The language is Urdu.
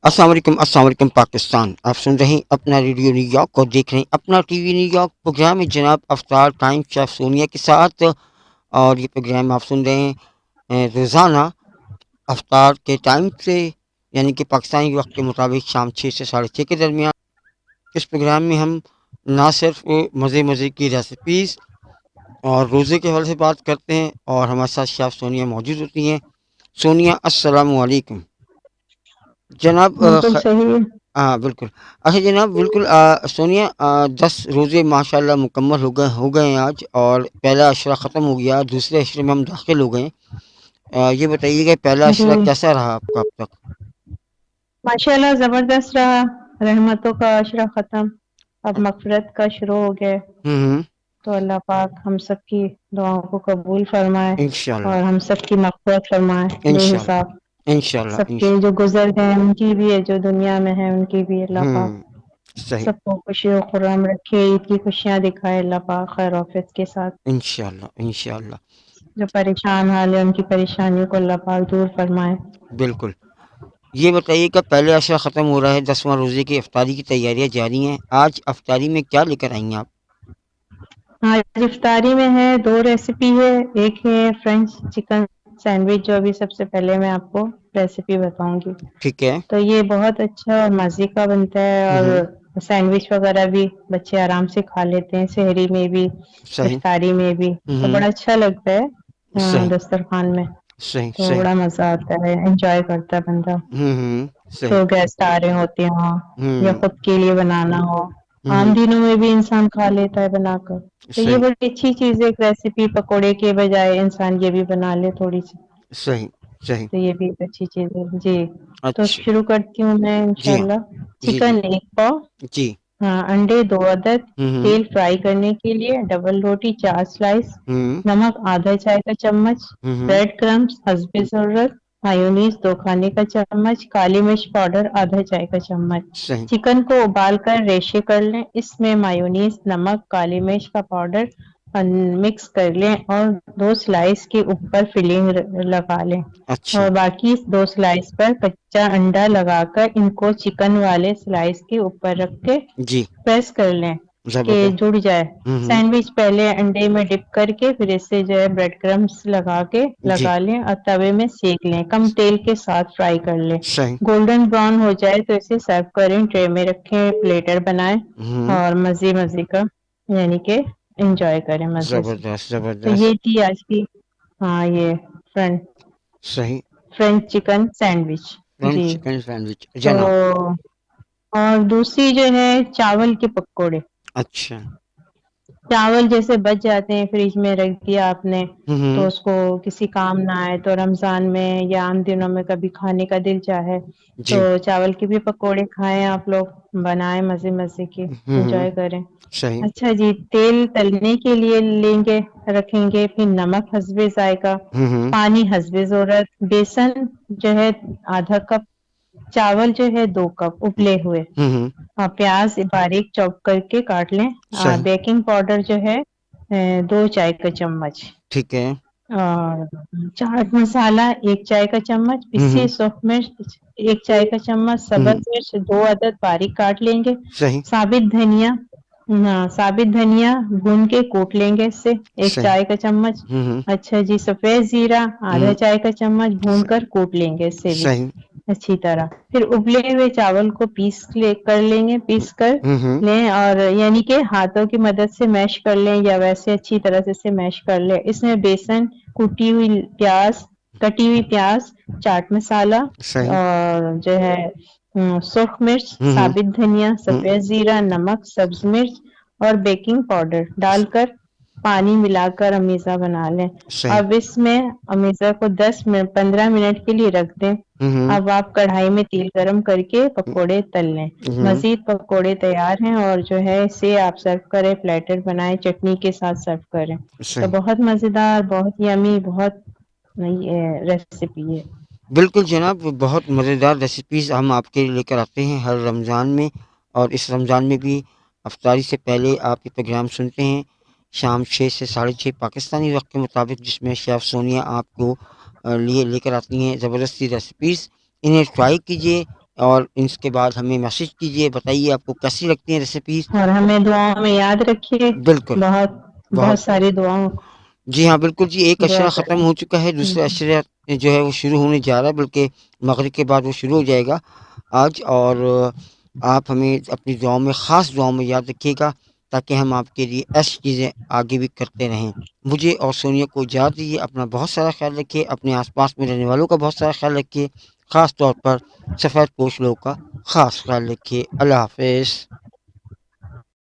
السلام علیکم پاکستان. آپ سن رہے ہیں اپنا ریڈیو نیو یارک اور دیکھ رہے ہیں اپنا TV New York. Program ہے جناب افطار ٹائم شیف سونیا کے ساتھ. اور یہ پروگرام آپ سن رہے ہیں روزانہ افطار کے ٹائم سے، یعنی کہ پاکستانی وقت کے مطابق شام 6 سے 6:30 کے درمیان. اس پروگرام میں ہم نہ صرف مزے کی ریسیپیز اور روزے کے حوالے سے بات کرتے ہیں، اور ہمارے ساتھ شیف سونیا موجود ہوتی ہیں. سونیا السلام علیکم جناب. بالکل صحیح ہے. ہاں بالکل. اچھا جناب، بالکل سونیا، 10 روزے ماشاء اللہ مکمل ہو گئے ہیں آج، اور پہلا اشرہ ختم ہو گیا، دوسرے اشرے میں ہم داخل ہو گئے ہیں. یہ بتائیے کہ پہلا جی اشرہ کیسا رہا آپ کا اب تک؟ ماشاء اللہ زبردست رہا. رحمتوں کا عشرہ ختم، اب مغفرت کا شروع ہو گیا. ہوں. تو اللہ پاک ہم سب کی دعاؤں کو قبول فرمائے انشاء اور اللہ ہم سب کی مغفرت فرمائے بے انشاء اللہ حساب. انشاء اللہ سب کے جو گزر گئے ان کی بھی ہے، جو دنیا میں ہے ان کی بھی اللہ پاک صحیح. سب کو خوشی و خرم رکھے، عید کی خوشیاں دکھائے اللہ پاک خیر و عافیت کے ساتھ. انشاء اللہ انشاء اللہ. جو پریشان حال ہے ان کی پریشانیوں کو اللہ پاک دور فرمائے. بالکل. یہ بتائیے کہ پہلے عشرہ ختم ہو رہا ہے، 10واں روزے کی افطاری کی تیاریاں جاری ہیں. آج افطاری میں کیا لے کر آئی ہیں آپ؟ آج افطاری میں ہے 2 ریسیپی ہے. ایک ہے فرینچ چکن سینڈوچ، جو ابھی سب سے پہلے میں آپ کو ریسیپی بتاؤں گی. ٹھیک ہے. تو یہ بہت اچھا اور مزے کا بنتا ہے، اور ہوں. سینڈوچ وغیرہ بھی بچے آرام سے کھا لیتے ہیں، سحری میں بھی صحیح. افطاری میں بھی. تو ہوں. بڑا اچھا لگتا ہے صحیح دسترخوان میں. صحیح تو صحیح. بڑا مزہ آتا ہے، انجوائے کرتا ہے بندہ. تو صحیح. گیسٹ آ رہے ہوتے ہوں یا ہوں. خود کے لیے بنانا ہو، عام ہوں. دنوں میں بھی انسان کھا لیتا ہے بنا کر. تو یہ صحیح بڑی اچھی چیز ہے، ایک ریسیپی پکوڑے کے بجائے انسان یہ بھی بنا لے تھوڑی سی. صحیح صحیح. تو یہ بھی ایک اچھی چیز ہے جی. تو اچھا. شروع کرتی ہوں میں انشاء جی ہاں. اللہ. جی جی. چکن 1 پاؤ، جی. ہاں انڈے 2 عدد، ہوں. تیل فرائی کرنے کے لیے ڈبل روٹی 4 سلائس، ہوں. نمک آدھا چائے کا چمچ، ہوں. بریڈ کرمس حسب ضرورت، مایونیز 2 کھانے کا چمچ، کالی مرچ پاؤڈر آدھا چائے کا چمچ. صحیح. چکن کو ابال کر ریشے کر لیں، اس میں مایونیز، نمک، کالی مرچ کا پاؤڈر مکس کر لیں اور 2 سلائس کے اوپر فلنگ لگا لیں. اچھا. اور باقی 2 سلائس پر کچا انڈا لگا کر ان کو چکن والے سلائس کے اوپر رکھ کے جی. پریس کر لیں کہ زبردست. جڑ جائے. ہوں. سینڈوچ پہلے انڈے میں ڈپ کر کے پھر اس سے جو ہے بریڈ کرمس لگا کے جی. لگا لیں اور توے میں سیک لیں، کم تیل کے ساتھ فرائی کر لیں. صحیح. گولڈن براؤن ہو جائے تو اسے سرو کریں، ٹرے میں رکھیں، پلیٹر بنائیں ہوں. اور مزے کا یعنی کہ انجوائے کریں مزے سے. زبردست تو زبردست. یہ تھی آج کی یہ فرینڈ صحیح. French chicken sandwich. فرنٹ جی. چکن سینڈوچ تو جناب. اور دوسری جو ہے چاول کے پکوڑے. اچھا. چاول جیسے بچ جاتے ہیں فریج میں رکھ دیا آپ نے، تو ہوں. اس کو کسی کام نہ آئے تو رمضان میں یا عام دنوں میں کبھی کھانے کا دل چاہے تو جی. چاول کے بھی پکوڑے کھائیں آپ لوگ، بنائیں مزے کے ہوں. انجوائے کریں. صحیح. اچھا جی. تیل تلنے کے لیے لیں گے، رکھیں گے، پھر نمک حسب ذائقہ، ہوں. پانی حسب ضرورت، بیسن جو ہے آدھا کپ، چاول جو ہے 2 کپ ابلے ہوئے، ہوں. پیاز باریک چوپ کر کے کاٹ لیں. صحیح. بیکنگ پاؤڈر جو ہے 2 چائے کا چمچ، ٹھیک ہے. اور چاٹ مسالہ 1 چائے کا چمچ، ہوں. پسی سرخ مرچ 1 چائے کا چمچ، ہوں. سبز مرچ 2 عدد باریک کاٹ لیں گے. صحیح. ثابت دھنیا بھون کے کوٹ لیں گے، اس سے ایک صحیح. چائے کا چمچ. ہوں. اچھا جی. سفید زیرہ آدھا ہوں. چائے کا چمچ بھون کر کوٹ لیں گے اس سے بھی صحیح. اچھی طرح. پھر ابلے ہوئے چاول کو کر لیں گے، پیس کر ہوں. لیں، اور یعنی کہ ہاتھوں کی مدد سے میش کر لیں یا ویسے اچھی طرح سے اسے میش کر لیں. اس میں بیسن، کٹی ہوئی پیاز، چاٹ مسالہ صحیح. اور جو ہے سرخ مرچ، ہوں. ثابت دھنیا، ہوں. سفید زیرہ، نمک، سبز مرچ اور بیکنگ پاؤڈر ڈال کر پانی ملا کر امیزا بنا لیں. صحیح. اب اس میں امیزا کو 15 منٹ کے لیے رکھ دیں. ہوں. اب آپ کڑھائی میں تیل گرم کر کے پکوڑے تل لیں. ہوں. مزید پکوڑے تیار ہیں، اور جو ہے اسے آپ سرو کریں، پلیٹر بنائے، چٹنی کے ساتھ سرو کریں. تو صحیح. بہت مزیدار، بہت یمی، بہت نئی ریسیپی ہے. بالکل جناب، بہت مزیدار ریسیپیز ہم آپ کے لیے لے کر آتے ہیں ہر رمضان میں، اور اس رمضان میں بھی افطاری سے پہلے آپ یہ پروگرام سنتے ہیں شام 6 سے 6:30 پاکستانی وقت کے مطابق، جس میں شیف سونیا آپ کو لے کر آتی ہیں زبردستی ریسیپیز. انہیں ٹرائی کیجیے، اور اس کے بعد ہمیں میسج کیجیے، بتائیے آپ کو کیسی لگتی ہیں ریسیپیز۔ اور ہمیں دعاؤں میں یاد رکھیے، بالکل، بہت بہت بہت ساری دعاؤں جی ہاں بالکل جی، ایک دعا اشرہ ختم کریں۔ ہو چکا ہے، دوسرا اشرہ جو ہے وہ شروع ہونے جا رہا ہے، بلکہ مغرب کے بعد وہ شروع ہو جائے گا آج۔ اور آپ ہمیں اپنی دعاؤں میں، خاص دعاؤں میں یاد رکھیے گا، تاکہ ہم آپ کے لیے ایسی چیزیں آگے بھی کرتے رہیں۔ مجھے اور سونیا کو اجازت دیجیے، اپنا بہت سارا خیال رکھیے، اپنے آس پاس میں رہنے والوں کا بہت سارا خیال رکھیے، خاص طور پر سفید پوش لوگوں کا خاص خیال رکھیے۔ اللہ حافظ۔